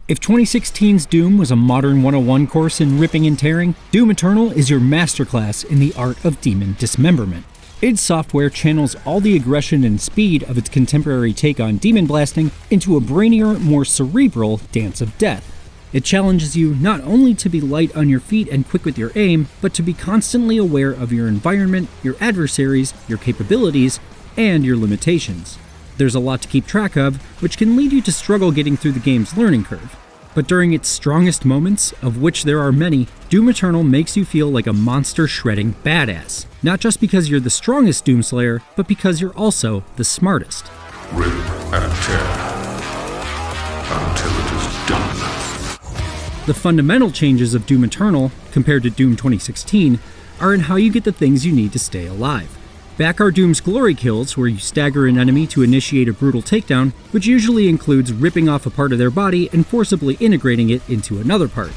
If 2016's Doom was a modern 101 course in ripping and tearing, Doom Eternal is your masterclass in the art of demon dismemberment. id Software channels all the aggression and speed of its contemporary take on demon blasting into a brainier, more cerebral dance of death. It challenges you not only to be light on your feet and quick with your aim, but to be constantly aware of your environment, your adversaries, your capabilities, and your limitations. There's a lot to keep track of, which can lead you to struggle getting through the game's learning curve. But during its strongest moments, of which there are many, Doom Eternal makes you feel like a monster-shredding badass. Not just because you're the strongest Doomslayer, but because you're also the smartest. Rip and tear until it is done. The fundamental changes of Doom Eternal, compared to Doom 2016, are in how you get the things you need to stay alive. Back are Doom's glory kills, where you stagger an enemy to initiate a brutal takedown, which usually includes ripping off a part of their body and forcibly integrating it into another part.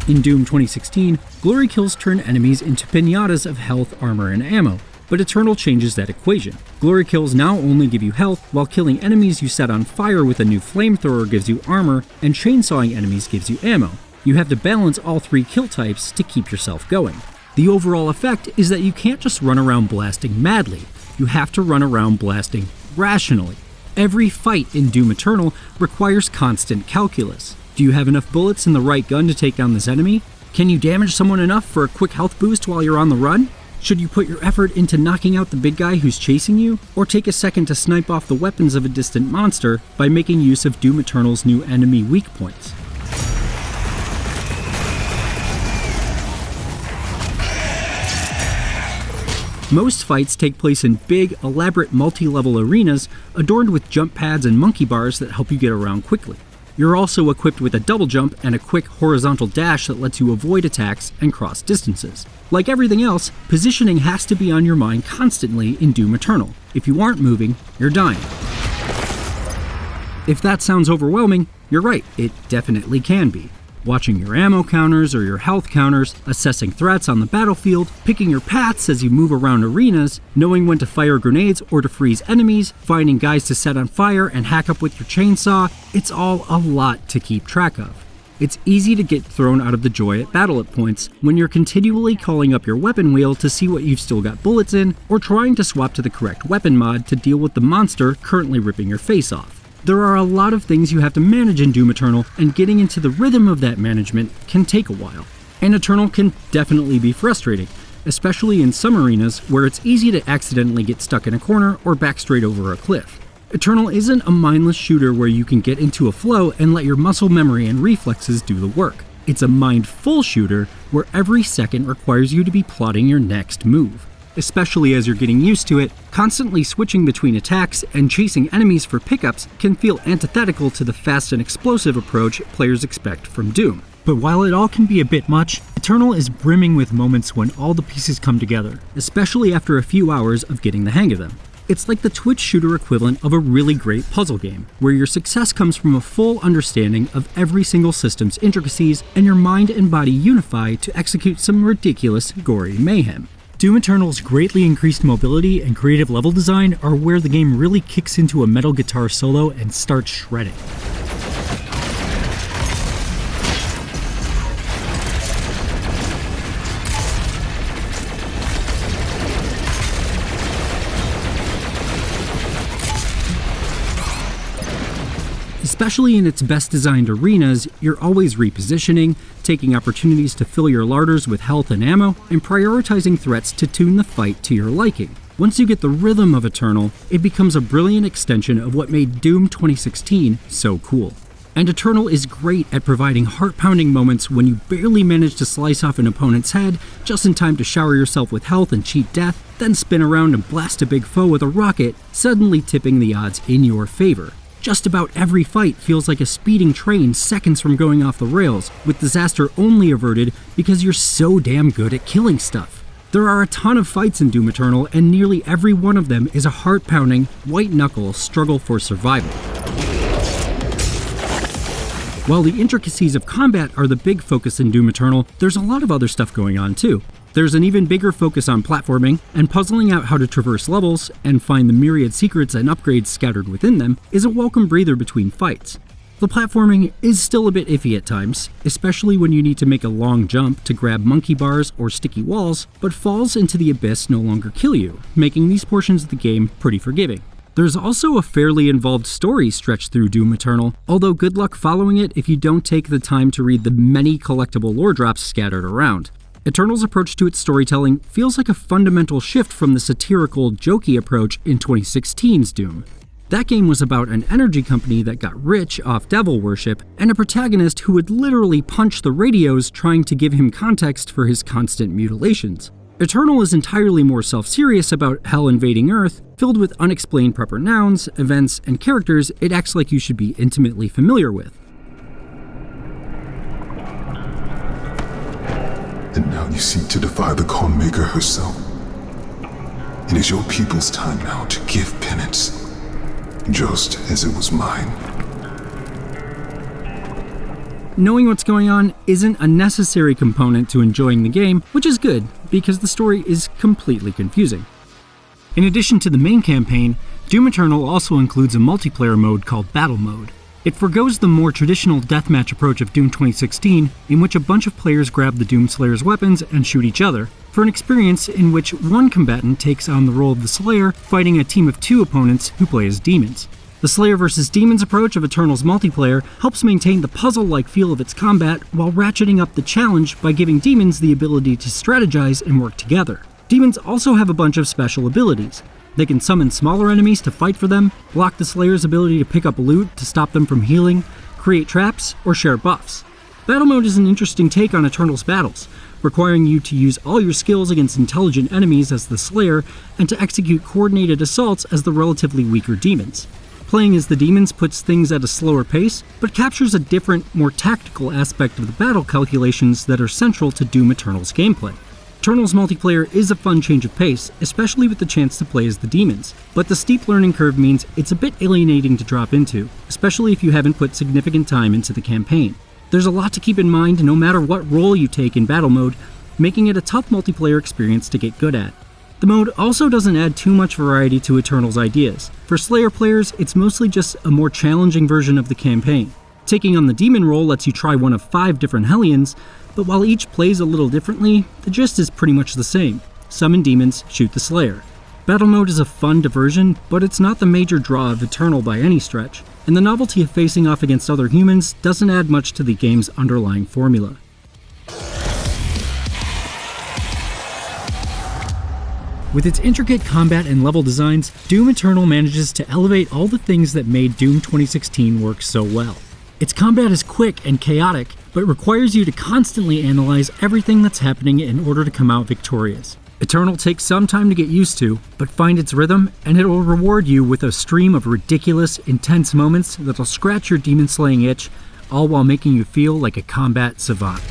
In Doom 2016, glory kills turn enemies into piñatas of health, armor, and ammo, but Eternal changes that equation. Glory kills now only give you health, while killing enemies you set on fire with a new flamethrower gives you armor, and chainsawing enemies gives you ammo. You have to balance all three kill types to keep yourself going. The overall effect is that you can't just run around blasting madly, you have to run around blasting rationally. Every fight in Doom Eternal requires constant calculus. Do you have enough bullets in the right gun to take down this enemy? Can you damage someone enough for a quick health boost while you're on the run? Should you put your effort into knocking out the big guy who's chasing you, or take a second to snipe off the weapons of a distant monster by making use of Doom Eternal's new enemy weak points? Most fights take place in big, elaborate multi-level arenas adorned with jump pads and monkey bars that help you get around quickly. You're also equipped with a double jump and a quick horizontal dash that lets you avoid attacks and cross distances. Like everything else, positioning has to be on your mind constantly in Doom Eternal. If you aren't moving, you're dying. If that sounds overwhelming, you're right, it definitely can be. Watching your ammo counters or your health counters, assessing threats on the battlefield, picking your paths as you move around arenas, knowing when to fire grenades or to freeze enemies, finding guys to set on fire and hack up with your chainsaw, it's all a lot to keep track of. It's easy to get thrown out of the joy at battle at points when you're continually calling up your weapon wheel to see what you've still got bullets in, or trying to swap to the correct weapon mod to deal with the monster currently ripping your face off. There are a lot of things you have to manage in Doom Eternal, and getting into the rhythm of that management can take a while. And Eternal can definitely be frustrating, especially in some arenas where it's easy to accidentally get stuck in a corner or back straight over a cliff. Eternal isn't a mindless shooter where you can get into a flow and let your muscle memory and reflexes do the work. It's a mindful shooter where every second requires you to be plotting your next move. Especially as you're getting used to it, constantly switching between attacks and chasing enemies for pickups can feel antithetical to the fast and explosive approach players expect from Doom. But while it all can be a bit much, Eternal is brimming with moments when all the pieces come together, especially after a few hours of getting the hang of them. It's like the Twitch shooter equivalent of a really great puzzle game, where your success comes from a full understanding of every single system's intricacies and your mind and body unify to execute some ridiculous, gory mayhem. Doom Eternal's greatly increased mobility and creative level design are where the game really kicks into a metal guitar solo and starts shredding. Especially in its best designed arenas, you're always repositioning, taking opportunities to fill your larders with health and ammo, and prioritizing threats to tune the fight to your liking. Once you get the rhythm of Eternal, it becomes a brilliant extension of what made Doom 2016 so cool. And Eternal is great at providing heart-pounding moments when you barely manage to slice off an opponent's head just in time to shower yourself with health and cheat death, then spin around and blast a big foe with a rocket, suddenly tipping the odds in your favor. Just about every fight feels like a speeding train seconds from going off the rails, with disaster only averted because you're so damn good at killing stuff. There are a ton of fights in Doom Eternal, and nearly every one of them is a heart-pounding, white-knuckle struggle for survival. While the intricacies of combat are the big focus in Doom Eternal, there's a lot of other stuff going on too. There's an even bigger focus on platforming, and puzzling out how to traverse levels and find the myriad secrets and upgrades scattered within them is a welcome breather between fights. The platforming is still a bit iffy at times, especially when you need to make a long jump to grab monkey bars or sticky walls, but falls into the abyss no longer kill you, making these portions of the game pretty forgiving. There's also a fairly involved story stretched through Doom Eternal, although good luck following it if you don't take the time to read the many collectible lore drops scattered around. Eternal's approach to its storytelling feels like a fundamental shift from the satirical, jokey approach in 2016's Doom. That game was about an energy company that got rich off devil worship, and a protagonist who would literally punch the radios trying to give him context for his constant mutilations. Eternal is entirely more self-serious about hell invading Earth, filled with unexplained proper nouns, events, and characters it acts like you should be intimately familiar with. And now you seek to defy the Calm Maker herself. It is your people's time now to give penance, just as it was mine. Knowing what's going on isn't a necessary component to enjoying the game, which is good, because the story is completely confusing. In addition to the main campaign, Doom Eternal also includes a multiplayer mode called Battle Mode. It forgoes the more traditional deathmatch approach of Doom 2016, in which a bunch of players grab the Doom Slayer's weapons and shoot each other, for an experience in which one combatant takes on the role of the Slayer, fighting a team of 2 opponents who play as demons. The Slayer vs. Demons approach of Eternal's multiplayer helps maintain the puzzle-like feel of its combat while ratcheting up the challenge by giving demons the ability to strategize and work together. Demons also have a bunch of special abilities. They can summon smaller enemies to fight for them, block the Slayer's ability to pick up loot to stop them from healing, create traps, or share buffs. Battle Mode is an interesting take on Eternal's battles, requiring you to use all your skills against intelligent enemies as the Slayer and to execute coordinated assaults as the relatively weaker demons. Playing as the demons puts things at a slower pace, but captures a different, more tactical aspect of the battle calculations that are central to Doom Eternal's gameplay. Eternal's multiplayer is a fun change of pace, especially with the chance to play as the demons, but the steep learning curve means it's a bit alienating to drop into, especially if you haven't put significant time into the campaign. There's a lot to keep in mind no matter what role you take in battle mode, making it a tough multiplayer experience to get good at. The mode also doesn't add too much variety to Eternal's ideas. For Slayer players, it's mostly just a more challenging version of the campaign. Taking on the demon role lets you try one of 5 different Hellions, but while each plays a little differently, the gist is pretty much the same. Summon demons, shoot the Slayer. Battle mode is a fun diversion, but it's not the major draw of Eternal by any stretch, and the novelty of facing off against other humans doesn't add much to the game's underlying formula. With its intricate combat and level designs, Doom Eternal manages to elevate all the things that made Doom 2016 work so well. Its combat is quick and chaotic, but requires you to constantly analyze everything that's happening in order to come out victorious. Eternal takes some time to get used to, but find its rhythm, and it will reward you with a stream of ridiculous, intense moments that'll scratch your demon-slaying itch, all while making you feel like a combat savant.